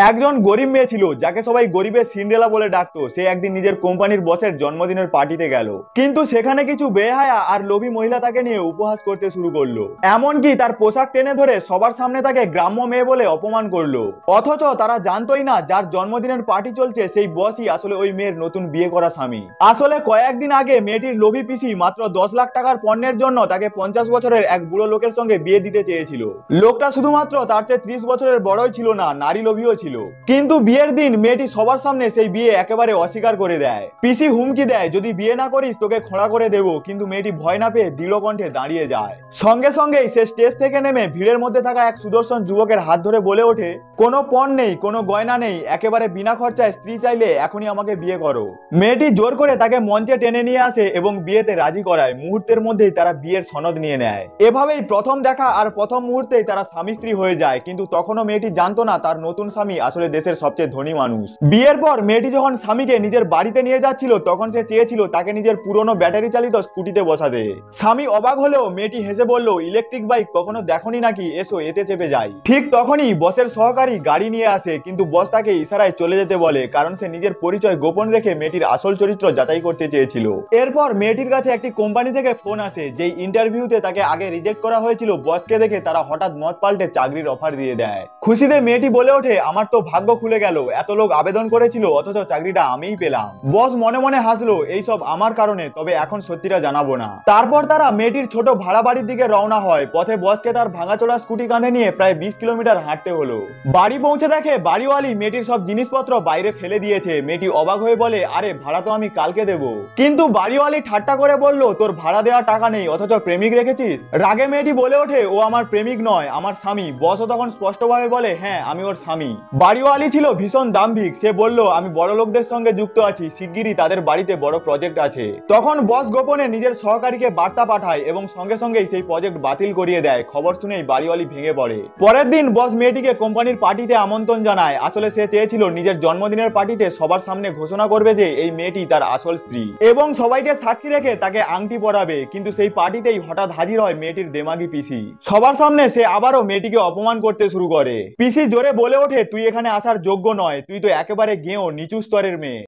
একজন গরিব মেয়ে ছিল যাকে সবাই গরিবের সিন্ড্রেলা বলে ডাকতো। সে একদিন নিজের কোম্পানির বসের জন্মদিনের পার্টিতে গেল, কিন্তু সেখানে কিছু বেহায়া আর লোভী মহিলা তাকে নিয়ে উপহাস করতে শুরু করলো। এমনকি তার পোশাক টেনে ধরে সবার সামনে তাকে গ্রাম্য মেয়ে বলে অপমান করলো। অথচ তারা জানতোই না যার জন্মদিনের পার্টি চলছে সেই বসই আসলে ওই মেয়ের নতুন বিয়ে করা স্বামী। আসলে কয়েকদিন আগে মেয়েটির লোভী পিসি মাত্র 10 লাখ টাকার পণ্যের জন্য তাকে 50 বছরের এক বুড়ো লোকের সঙ্গে বিয়ে দিতে চেয়েছিল। লোকটা শুধুমাত্র তার চেয়ে 30 বছরের বড়ই ছিল না, নারী লোভীও ছিল। কিন্তু বিয়ের দিন মেয়েটি সবার সামনে সেই বিয়ে একেবারে অস্বীকার করে দেয়। পিসি হুমকি দেয়, যদি বিয়ে না করিস তোকে খোঁড়া করে দেব। কিন্তু মেয়েটি ভয় না পেয়ে দৃঢ় কণ্ঠে দাঁড়িয়ে যায়। সঙ্গে সঙ্গেই সে স্টেজ থেকে নেমে ভিড়ের মধ্যে থাকা এক সুদর্শন যুবকের হাত ধরে বলে ওঠে, কোনো পণ নেই, কোনো গয়না নেই, একেবারে বিনা খরচায় স্ত্রী চাইলে এখনই আমাকে বিয়ে করো। মেয়েটি জোর করে তাকে মঞ্চে টেনে নিয়ে আসে এবং বিয়েতে রাজি করায়। মুহূর্তের মধ্যেই তারা বিয়ের সনদ নিয়ে নেয়। এভাবেই প্রথম দেখা আর প্রথম মুহূর্তেই তারা স্বামী স্ত্রী হয়ে যায়। কিন্তু তখনও মেয়েটি জানতো না তার নতুন স্বামী আসলে দেশের সবচেয়ে ধনী মানুষ। বিয়ের পর মেয়েটি যখন স্বামীকে নিজের বাড়িতে নিয়ে যাচ্ছিল তখন সে চেয়েছিল তাকে নিজের পুরনো ব্যাটারি চালিত স্কুটিতে বসাতে। স্বামী অবাক হলেও মেয়েটি হেসে বলল, ইলেকট্রিক বাইক কখনো দেখনি নাকি, এসো এতে চেপে যাই। ঠিক তখনই বসের সহকারী গাড়ি নিয়ে আসে, কিন্তু বস তাকে ইশারায় চলে যেতে বলে, কারণ সে নিজের পরিচয় গোপন রেখে মেয়েটির আসল চরিত্র যাচাই করতে চেয়েছিল। এরপর মেয়েটির কাছে একটি কোম্পানি থেকে ফোন আসে, যেই ইন্টারভিউতে তাকে আগে রিজেক্ট করা হয়েছিল। বসকে দেখে তারা হঠাৎ মত পাল্টে চাকরির অফার দিয়ে দেয়। খুশিতে মেয়েটি বলে ওঠে, আমার তো ভাগ্য খুলে গেল, এত লোক আবেদন করেছিল অথচ চাকরিটা আমিই পেলাম। বস মনে মনে হাসলো, এইসব আমার কারণে, তবে এখন সত্যিটা জানাবো না। তারপর তারা মেয়েটির ছোট ভাড়া বাড়ির দিকে রওনা হয়। পথে বসকে তার ভাঙাচোরা স্কুটি কাঁধে নিয়ে প্রায় 20 কিলোমিটার হাঁটতে হলো। বাড়ি পৌঁছে দেখে বাড়িওয়ালি মেয়েটির সব জিনিসপত্র বাইরে ফেলে দিয়েছে। মেয়েটি অবাক হয়ে বলে, আরে ভাড়া তো আমি কালকে দেবো। কিন্তু বাড়িওয়ালি ঠাট্টা করে বলল, তোর ভাড়া দেওয়ার টাকা নেই অথচ প্রেমিক রেখেছিস। রাগে মেয়েটি বলে ওঠে, ও আমার প্রেমিক নয়, আমার স্বামী। বসও তখন স্পষ্টভাবে বলে, হ্যাঁ আমি ওর স্বামী। বাড়িওয়ালি ছিল ভীষণ দাম্ভিক। সে বলল, আমি বড় লোকদের সঙ্গে যুক্ত আছি, শিগগিরই তাদের বাড়িতে বড় প্রজেক্ট আছে। তখন বস গোপনে নিজের সহকারীকে বার্তা পাঠায় এবং সঙ্গে সঙ্গেই সেই প্রজেক্ট বাতিল করিয়ে দেয়। খবর শুনেই বাড়িওয়ালি ভেঙে পড়ে। পরের দিন বস মেয়েটিকে কোম্পানির পার্টিতে আমন্ত্রণ জানায়। আসলে সে চেয়েছিল নিজের জন্মদিনের পার্টিতে সবার সামনে ঘোষণা করবে যে এই মেয়েটি তার আসল স্ত্রী এবং সবাইকে সাক্ষী রেখে তাকে আংটি পরাবে। কিন্তু সেই পার্টিতেই হঠাৎ হাজির হয় মেয়েটির দেমাগি পিসি। সবার সামনে সে আবারও মেয়েটিকে অপমান করতে শুরু করে। পিসি জোরে বলে ওঠে, তুই এখানে আসার যোগ্য নয়, তুই তো একেবারে গেঁয়ো নিচু স্তরের মেয়ে।